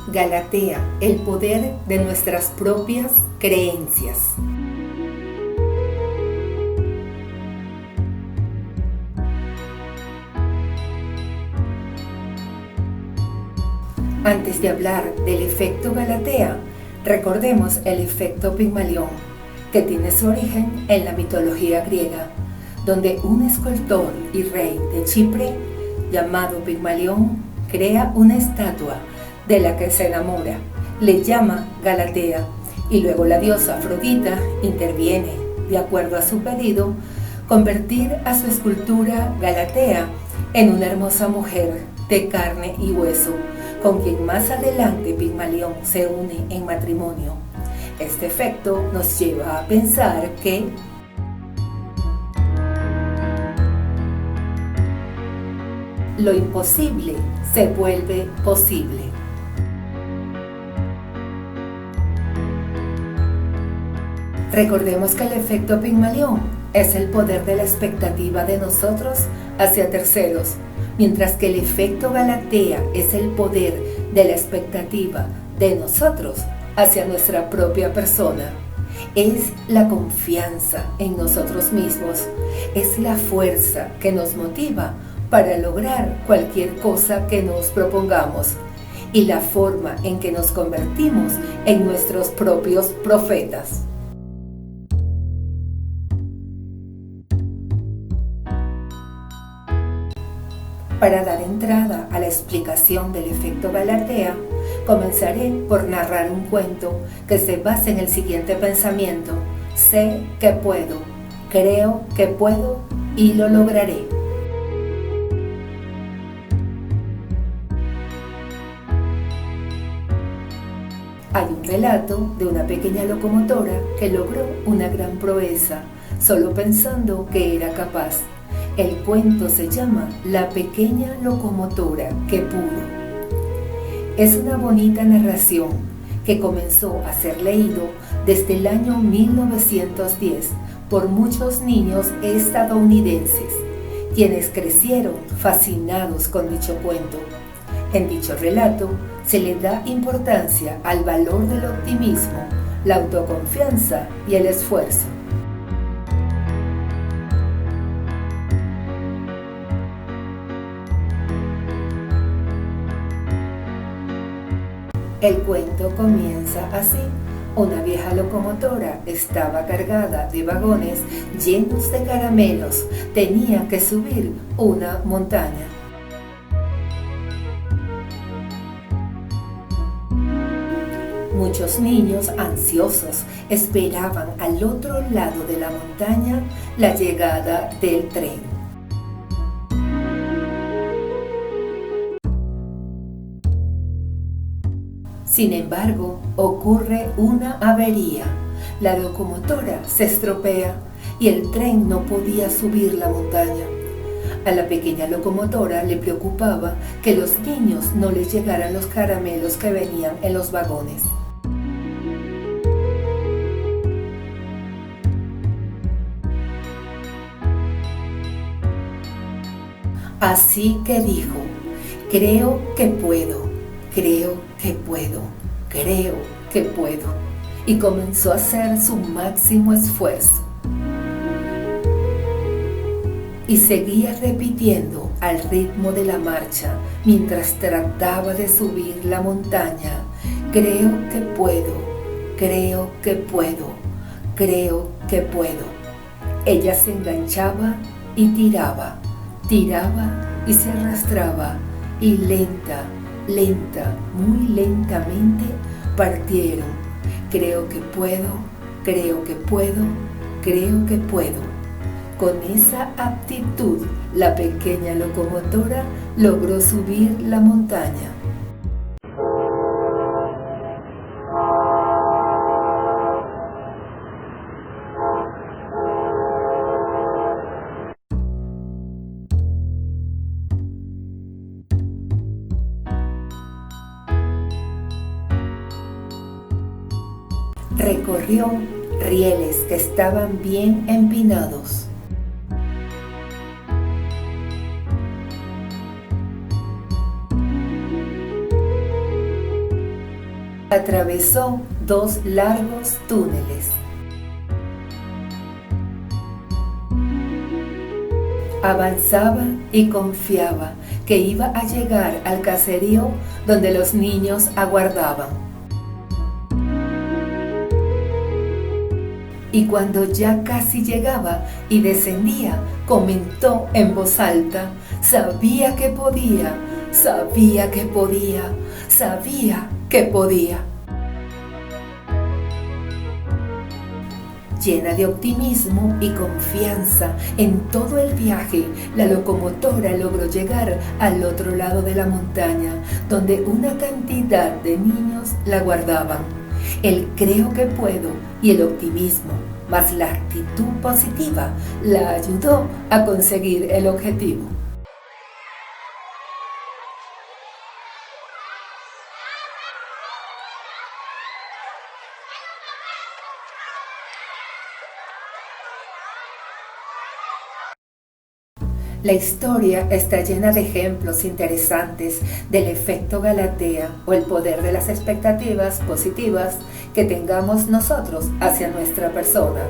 Galatea, el poder de nuestras propias creencias. Antes de hablar del efecto Galatea, recordemos el efecto Pigmalión, que tiene su origen en la mitología griega, donde un escultor y rey de Chipre, llamado Pigmalión, crea una estatua de la que se enamora, le llama Galatea, y luego la diosa Afrodita interviene, de acuerdo a su pedido, convertir a su escultura Galatea en una hermosa mujer de carne y hueso, con quien más adelante Pigmalión se une en matrimonio. Este efecto nos lleva a pensar que lo imposible se vuelve posible. Recordemos que el efecto Pigmalión es el poder de la expectativa de nosotros hacia terceros, mientras que el efecto Galatea es el poder de la expectativa de nosotros hacia nuestra propia persona. Es la confianza en nosotros mismos, es la fuerza que nos motiva para lograr cualquier cosa que nos propongamos y la forma en que nos convertimos en nuestros propios profetas. Para dar entrada a la explicación del efecto Galatea, comenzaré por narrar un cuento que se basa en el siguiente pensamiento: sé que puedo, creo que puedo y lo lograré. Hay un relato de una pequeña locomotora que logró una gran proeza, solo pensando que era capaz. El cuento se llama La pequeña locomotora que pudo. Es una bonita narración que comenzó a ser leído desde el año 1910 por muchos niños estadounidenses, quienes crecieron fascinados con dicho cuento. En dicho relato se le da importancia al valor del optimismo, la autoconfianza y el esfuerzo. El cuento comienza así. Una vieja locomotora estaba cargada de vagones llenos de caramelos. Tenía que subir una montaña. Muchos niños ansiosos esperaban al otro lado de la montaña la llegada del tren. Sin embargo, ocurre una avería. La locomotora se estropea y el tren no podía subir la montaña. A la pequeña locomotora le preocupaba que los niños no les llegaran los caramelos que venían en los vagones. Así que dijo: creo que puedo. Creo que puedo, creo que puedo. Y comenzó a hacer su máximo esfuerzo. Y seguía repitiendo al ritmo de la marcha mientras trataba de subir la montaña: creo que puedo, creo que puedo, creo que puedo. Ella se enganchaba y tiraba, tiraba y se arrastraba, y lenta, muy lentamente partieron. Creo que puedo, creo que puedo, creo que puedo. Con esa aptitud, la pequeña locomotora logró subir la montaña. Recorrió rieles que estaban bien empinados. Atravesó 2 largos túneles. Avanzaba y confiaba que iba a llegar al caserío donde los niños aguardaban. Y cuando ya casi llegaba y descendía, comentó en voz alta: sabía que podía, sabía que podía, sabía que podía. Llena de optimismo y confianza en todo el viaje, la locomotora logró llegar al otro lado de la montaña, donde una cantidad de niños la guardaban. El creo que puedo y el optimismo, más la actitud positiva, la ayudó a conseguir el objetivo. La historia está llena de ejemplos interesantes del efecto Galatea o el poder de las expectativas positivas que tengamos nosotros hacia nuestra persona.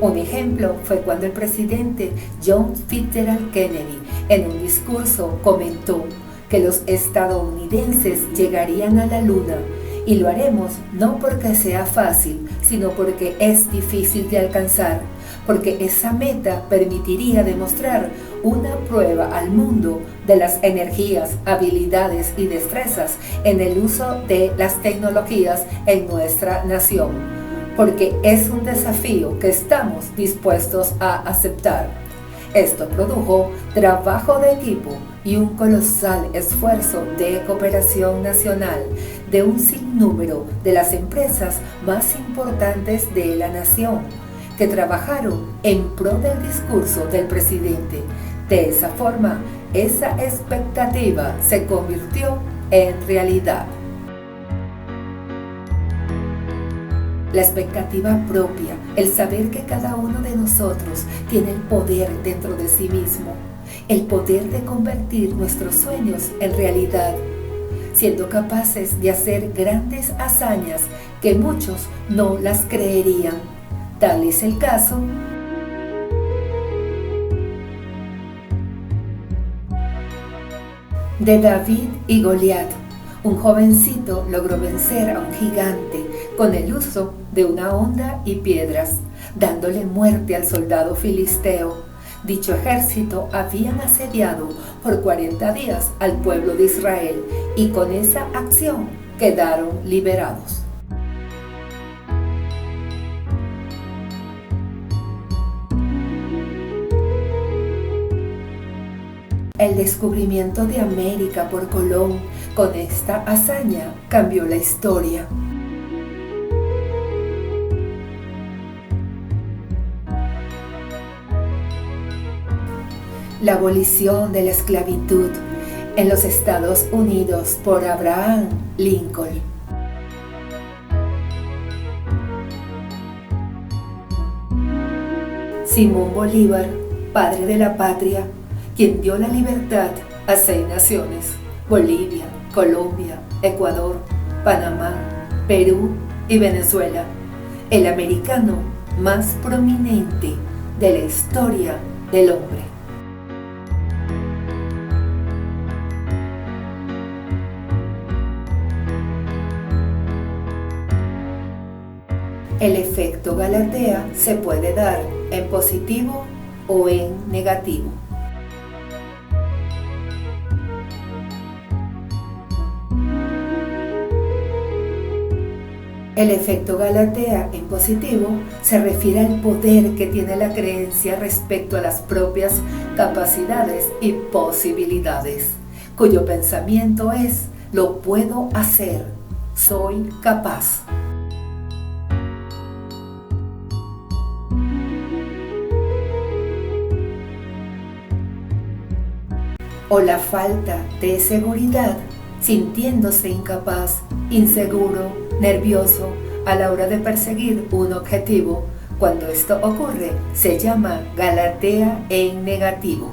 Un ejemplo fue cuando el presidente John Fitzgerald Kennedy en un discurso comentó que los estadounidenses llegarían a la luna, y lo haremos no porque sea fácil, sino porque es difícil de alcanzar, porque esa meta permitiría demostrar una prueba al mundo de las energías, habilidades y destrezas en el uso de las tecnologías en nuestra nación, porque es un desafío que estamos dispuestos a aceptar. Esto produjo trabajo de equipo y un colosal esfuerzo de cooperación nacional de un sinnúmero de las empresas más importantes de la nación, que trabajaron en pro del discurso del presidente. De esa forma, esa expectativa se convirtió en realidad. La expectativa propia, el saber que cada uno de nosotros tiene el poder dentro de sí mismo, el poder de convertir nuestros sueños en realidad, siendo capaces de hacer grandes hazañas que muchos no las creerían. Tal es el caso de David y Goliat. Un jovencito logró vencer a un gigante con el uso de una honda y piedras, dándole muerte al soldado filisteo. Dicho ejército habían asediado por 40 días al pueblo de Israel y con esa acción quedaron liberados. El descubrimiento de América por Colón, con esta hazaña, cambió la historia. La abolición de la esclavitud en los Estados Unidos por Abraham Lincoln. Simón Bolívar, padre de la patria, quien dio la libertad a 6 naciones: Bolivia, Colombia, Ecuador, Panamá, Perú y Venezuela. El americano más prominente de la historia del hombre. El efecto Galatea se puede dar en positivo o en negativo. El efecto Galatea en positivo se refiere al poder que tiene la creencia respecto a las propias capacidades y posibilidades, cuyo pensamiento es: lo puedo hacer, soy capaz. O la falta de seguridad, sintiéndose incapaz, inseguro, nervioso a la hora de perseguir un objetivo. Cuando esto ocurre, se llama Galatea en negativo.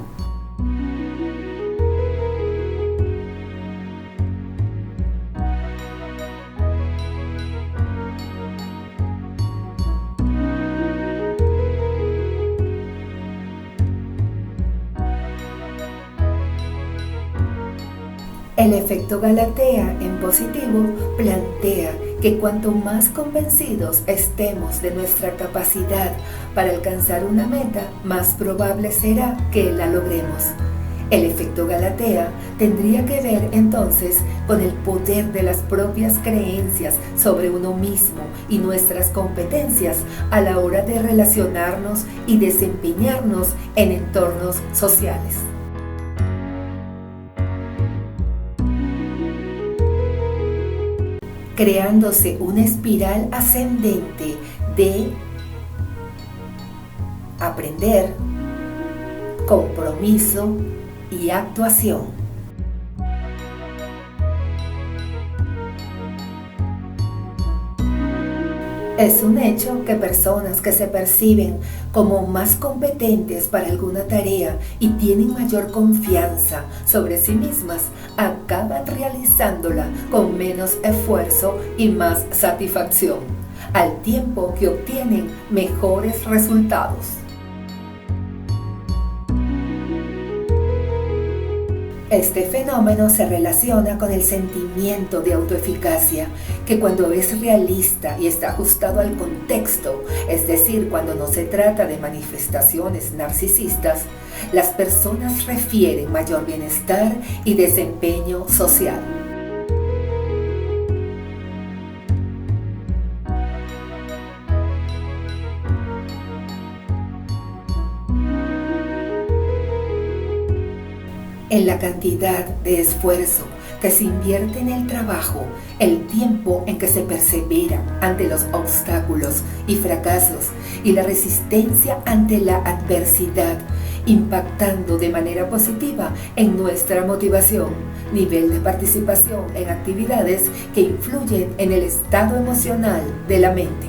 El efecto Galatea en positivo plantea que cuanto más convencidos estemos de nuestra capacidad para alcanzar una meta, más probable será que la logremos. El efecto Galatea tendría que ver entonces con el poder de las propias creencias sobre uno mismo y nuestras competencias a la hora de relacionarnos y desempeñarnos en entornos sociales. Creándose una espiral ascendente de aprender, compromiso y actuación. Es un hecho que personas que se perciben como más competentes para alguna tarea y tienen mayor confianza sobre sí mismas, acaban realizándola con menos esfuerzo y más satisfacción, al tiempo que obtienen mejores resultados. Este fenómeno se relaciona con el sentimiento de autoeficacia, que cuando es realista y está ajustado al contexto, es decir, cuando no se trata de manifestaciones narcisistas, las personas refieren mayor bienestar y desempeño social. En la cantidad de esfuerzo que se invierte en el trabajo, el tiempo en que se persevera ante los obstáculos y fracasos y la resistencia ante la adversidad, impactando de manera positiva en nuestra motivación, nivel de participación en actividades que influyen en el estado emocional de la mente.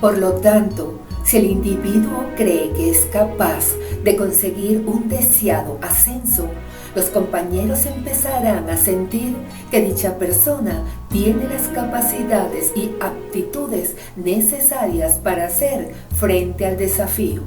Por lo tanto, si el individuo cree que es capaz de conseguir un deseado ascenso, los compañeros empezarán a sentir que dicha persona tiene las capacidades y aptitudes necesarias para hacer frente al desafío.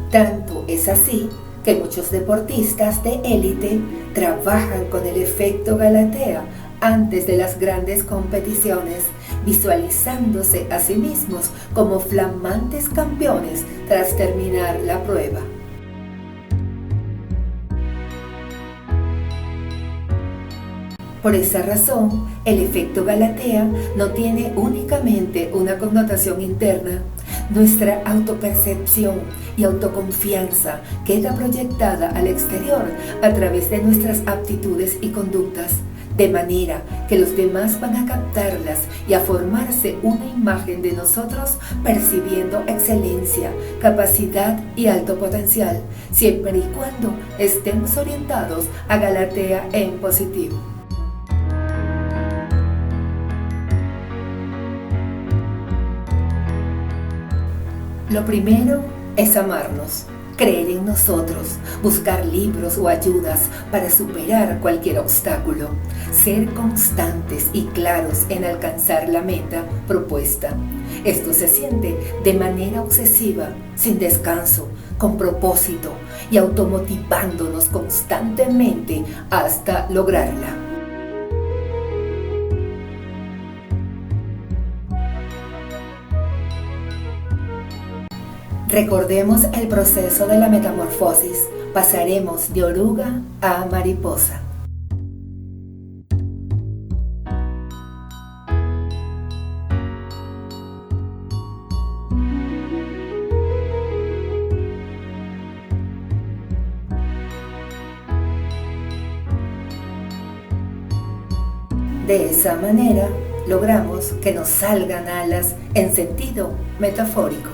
Tanto es así que muchos deportistas de élite trabajan con el efecto Galatea antes de las grandes competiciones, visualizándose a sí mismos como flamantes campeones tras terminar la prueba. Por esa razón, el efecto Galatea no tiene únicamente una connotación interna. Nuestra autopercepción y autoconfianza queda proyectada al exterior a través de nuestras aptitudes y conductas, de manera que los demás van a captarlas y a formarse una imagen de nosotros percibiendo excelencia, capacidad y alto potencial, siempre y cuando estemos orientados a Galatea en positivo. Lo primero es amarnos, creer en nosotros, buscar libros o ayudas para superar cualquier obstáculo, ser constantes y claros en alcanzar la meta propuesta. Esto se siente de manera obsesiva, sin descanso, con propósito y automotivándonos constantemente hasta lograrla. Recordemos el proceso de la metamorfosis. Pasaremos de oruga a mariposa. De esa manera, logramos que nos salgan alas en sentido metafórico.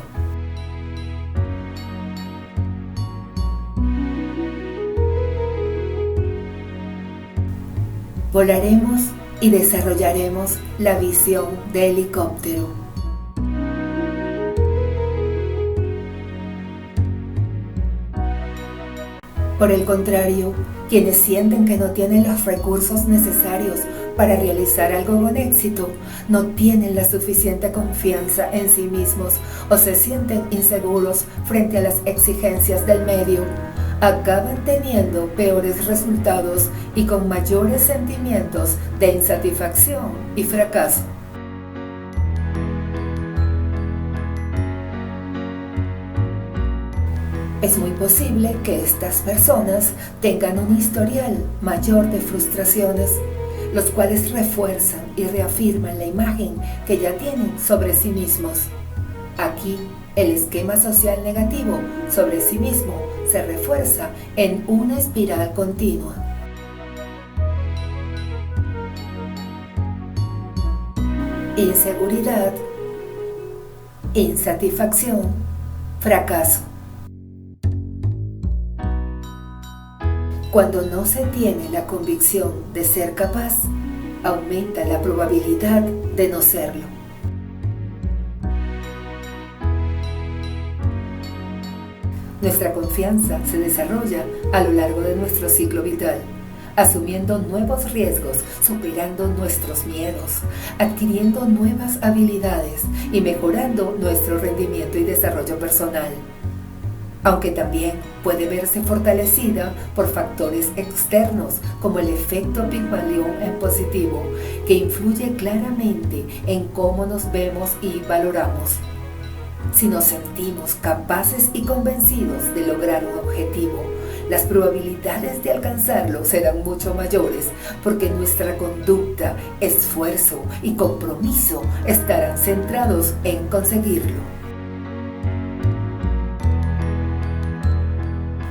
Volaremos y desarrollaremos la visión de helicóptero. Por el contrario, quienes sienten que no tienen los recursos necesarios para realizar algo con éxito, no tienen la suficiente confianza en sí mismos o se sienten inseguros frente a las exigencias del medio, acaban teniendo peores resultados y con mayores sentimientos de insatisfacción y fracaso. Es muy posible que estas personas tengan un historial mayor de frustraciones, los cuales refuerzan y reafirman la imagen que ya tienen sobre sí mismos. Aquí, el esquema social negativo sobre sí mismo se refuerza en una espiral continua. Inseguridad, insatisfacción, fracaso. Cuando no se tiene la convicción de ser capaz, aumenta la probabilidad de no serlo. Nuestra confianza se desarrolla a lo largo de nuestro ciclo vital, asumiendo nuevos riesgos, superando nuestros miedos, adquiriendo nuevas habilidades y mejorando nuestro rendimiento y desarrollo personal. Aunque también puede verse fortalecida por factores externos como el efecto Pigmalión en positivo, que influye claramente en cómo nos vemos y valoramos. Si nos sentimos capaces y convencidos de lograr un objetivo, las probabilidades de alcanzarlo serán mucho mayores porque nuestra conducta, esfuerzo y compromiso estarán centrados en conseguirlo.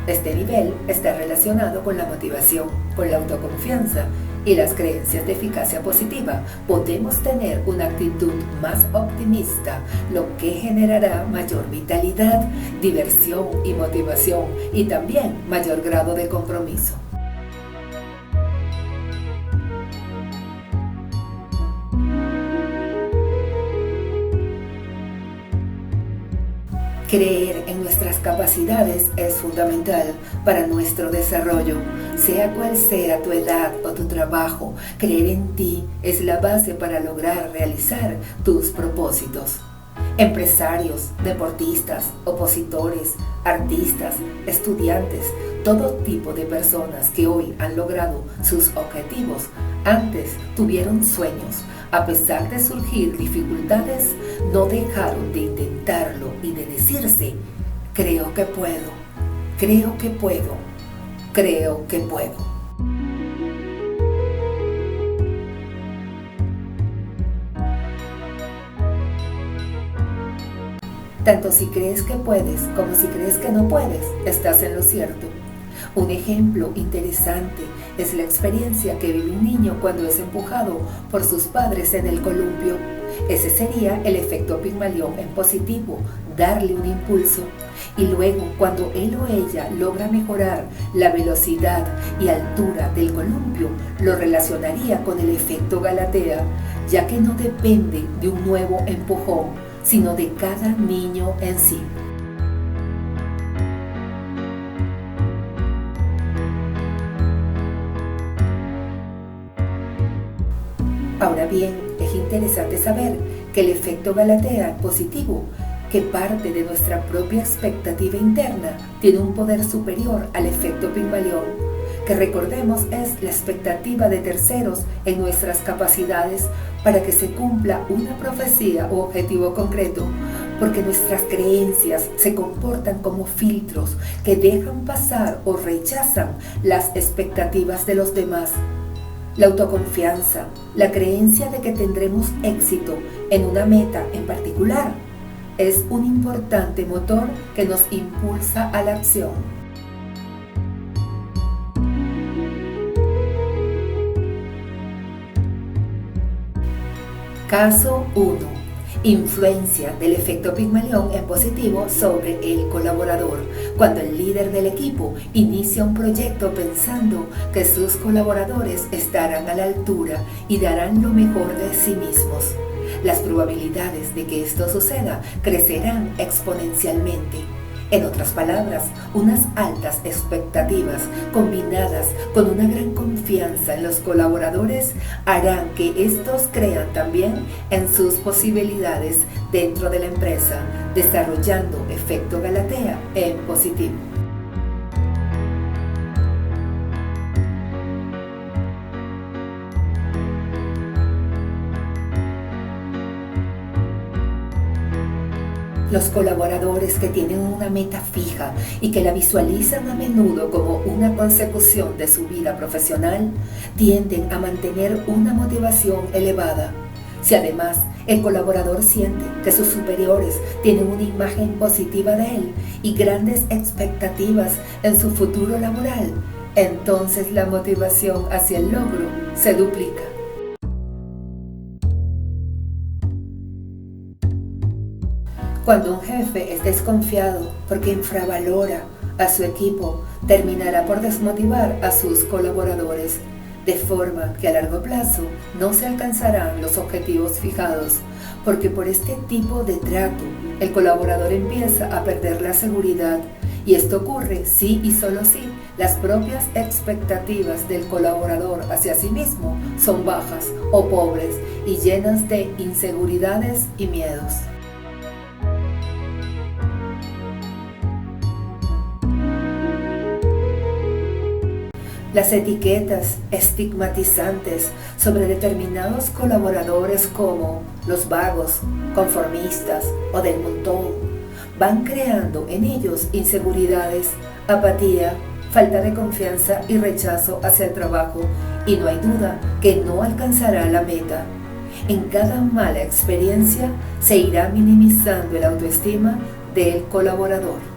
Este nivel está relacionado con la motivación, con la autoconfianza y las creencias de eficacia positiva. Podemos tener una actitud más optimista, lo que generará mayor vitalidad, diversión y motivación, y también mayor grado de compromiso. Creer en nuestras capacidades es fundamental para nuestro desarrollo. Sea cual sea tu edad o tu trabajo, creer en ti es la base para lograr realizar tus propósitos. Empresarios, deportistas, opositores, artistas, estudiantes, todo tipo de personas que hoy han logrado sus objetivos, antes tuvieron sueños. A pesar de surgir dificultades, no dejaron de intentarlo y de decirse: creo que puedo, creo que puedo, creo que puedo. Tanto si crees que puedes como si crees que no puedes, estás en lo cierto. Un ejemplo interesante es la experiencia que vive un niño cuando es empujado por sus padres en el columpio. Ese sería el efecto Pigmalión en positivo, darle un impulso. Y luego, cuando él o ella logra mejorar la velocidad y altura del columpio, lo relacionaría con el efecto Galatea, ya que no depende de un nuevo empujón, sino de cada niño en sí. Ahora bien, es interesante saber que el efecto Galatea positivo, que parte de nuestra propia expectativa interna, tiene un poder superior al efecto Pigmalión, que recordemos es la expectativa de terceros en nuestras capacidades para que se cumpla una profecía o objetivo concreto, porque nuestras creencias se comportan como filtros que dejan pasar o rechazan las expectativas de los demás. La autoconfianza, la creencia de que tendremos éxito en una meta en particular, es un importante motor que nos impulsa a la acción. Caso 1. Influencia del efecto Pigmalión en positivo sobre el colaborador. Cuando el líder del equipo inicia un proyecto pensando que sus colaboradores estarán a la altura y darán lo mejor de sí mismos, las probabilidades de que esto suceda crecerán exponencialmente. En otras palabras, unas altas expectativas combinadas con una gran confianza en los colaboradores harán que estos crean también en sus posibilidades dentro de la empresa, desarrollando efecto Galatea en positivo. Los colaboradores que tienen una meta fija y que la visualizan a menudo como una consecución de su vida profesional, tienden a mantener una motivación elevada. Si además el colaborador siente que sus superiores tienen una imagen positiva de él y grandes expectativas en su futuro laboral, entonces la motivación hacia el logro se duplica. Cuando un jefe es desconfiado porque infravalora a su equipo, terminará por desmotivar a sus colaboradores, de forma que a largo plazo no se alcanzarán los objetivos fijados, porque por este tipo de trato el colaborador empieza a perder la seguridad, y esto ocurre si y solo si las propias expectativas del colaborador hacia sí mismo son bajas o pobres y llenas de inseguridades y miedos. Las etiquetas estigmatizantes sobre determinados colaboradores como los vagos, conformistas o del montón van creando en ellos inseguridades, apatía, falta de confianza y rechazo hacia el trabajo, y no hay duda que no alcanzará la meta. En cada mala experiencia se irá minimizando la autoestima del colaborador.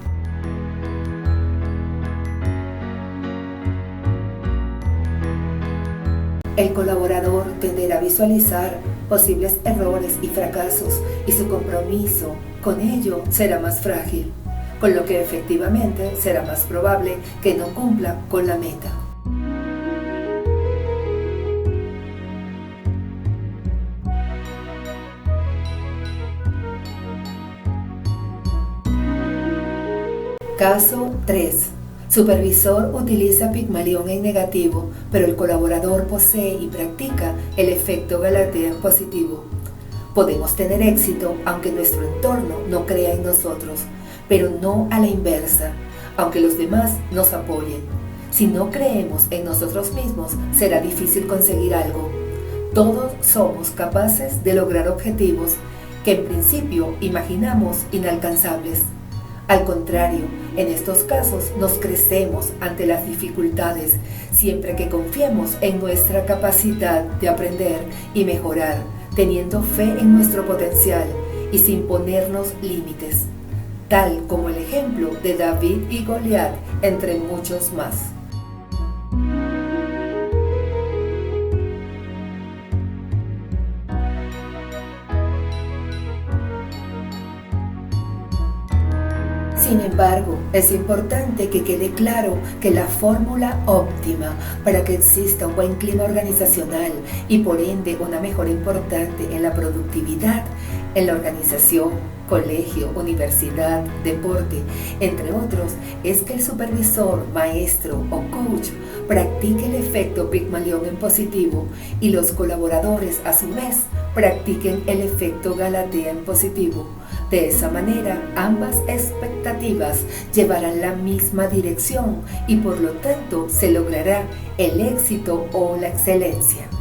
El colaborador tenderá a visualizar posibles errores y fracasos, y su compromiso con ello será más frágil, con lo que efectivamente será más probable que no cumpla con la meta. Caso 3. Supervisor utiliza Pigmalión en negativo, pero el colaborador posee y practica el efecto Galatea en positivo. Podemos tener éxito aunque nuestro entorno no crea en nosotros, pero no a la inversa, aunque los demás nos apoyen. Si no creemos en nosotros mismos, será difícil conseguir algo. Todos somos capaces de lograr objetivos que en principio imaginamos inalcanzables. Al contrario, en estos casos nos crecemos ante las dificultades siempre que confiemos en nuestra capacidad de aprender y mejorar, teniendo fe en nuestro potencial y sin ponernos límites, tal como el ejemplo de David y Goliat, entre muchos más. Sin embargo, es importante que quede claro que la fórmula óptima para que exista un buen clima organizacional y por ende una mejora importante en la productividad en la organización, colegio, universidad, deporte, entre otros, es que el supervisor, maestro o coach practique el efecto Pigmalión en positivo y los colaboradores a su vez practiquen el efecto Galatea en positivo. De esa manera, ambas expectativas llevarán la misma dirección y por lo tanto se logrará el éxito o la excelencia.